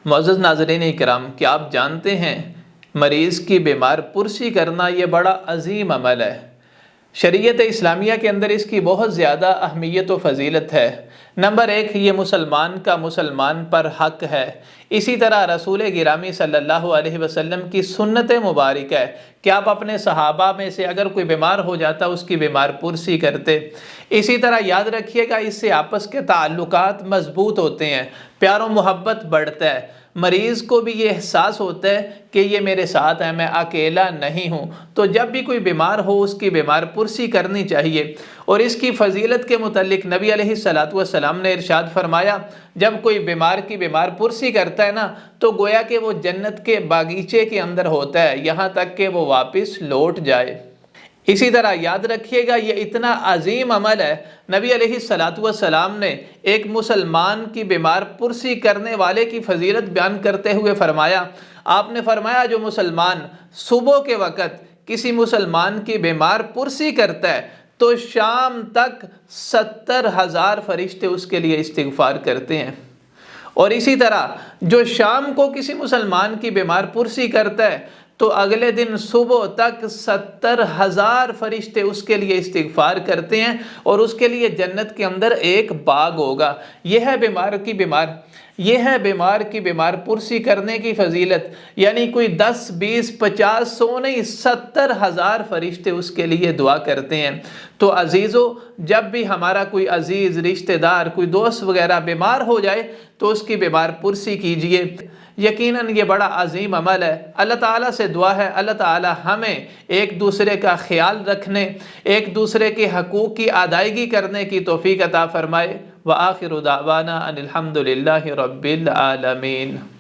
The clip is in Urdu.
معزز ناظرین اکرام، کیا آپ جانتے ہیں مریض کی بیمار پرسی کرنا یہ بڑا عظیم عمل ہے۔ شریعت اسلامیہ کے اندر اس کی بہت زیادہ اہمیت و فضیلت ہے۔ نمبر ایک، یہ مسلمان کا مسلمان پر حق ہے۔ اسی طرح رسول گرامی صلی اللہ علیہ وسلم کی سنت مبارک ہے کہ آپ اپنے صحابہ میں سے اگر کوئی بیمار ہو جاتا اس کی بیمار پرسی کرتے۔ اسی طرح یاد رکھیے گا، اس سے آپس کے تعلقات مضبوط ہوتے ہیں، پیار و محبت بڑھتا ہے، مریض کو بھی یہ احساس ہوتا ہے کہ یہ میرے ساتھ ہے، میں اکیلا نہیں ہوں۔ تو جب بھی کوئی بیمار ہو اس کی بیمار پرسی کرنی چاہیے۔ اور اس کی فضیلت کے متعلق نبی علیہ السلام نے ارشاد فرمایا، جب کوئی بیمار کی بیمار پرسی کرتا ہے نا تو گویا کہ وہ جنت کے باغیچے کے اندر ہوتا ہے یہاں تک کہ وہ واپس لوٹ جائے۔ اسی طرح یاد رکھیے گا، یہ اتنا عظیم عمل ہے، نبی علیہ السلام نے ایک مسلمان کی بیمار پرسی کرنے والے کی فضیلت بیان کرتے ہوئے فرمایا، آپ نے فرمایا جو مسلمان صبح کے وقت کسی مسلمان کی بیمار پرسی کرتا ہے تو شام تک 70,000 فرشتے اس کے لیے استغفار کرتے ہیں۔ اور اسی طرح جو شام کو کسی مسلمان کی بیمار پرسی کرتا ہے تو اگلے دن صبح تک 70,000 فرشتے اس کے لیے استغفار کرتے ہیں، اور اس کے لیے جنت کے اندر ایک باغ ہوگا۔ یہ ہے بیمار کی بیمار پرسی کرنے کی فضیلت، یعنی کوئی 10 20 50 100 نہیں، 70,000 فرشتے اس کے لیے دعا کرتے ہیں۔ تو عزیزو، جب بھی ہمارا کوئی عزیز رشتہ دار، کوئی دوست وغیرہ بیمار ہو جائے تو اس کی بیمار پرسی کیجئے۔ یقیناً یہ بڑا عظیم عمل ہے۔ اللہ تعالیٰ سے دعا ہے اللہ تعالیٰ ہمیں ایک دوسرے کا خیال رکھنے، ایک دوسرے کے حقوق کی ادائیگی کرنے کی توفیق عطا فرمائے۔ وآخر دعوانا ان الحمد للہ رب العالمین۔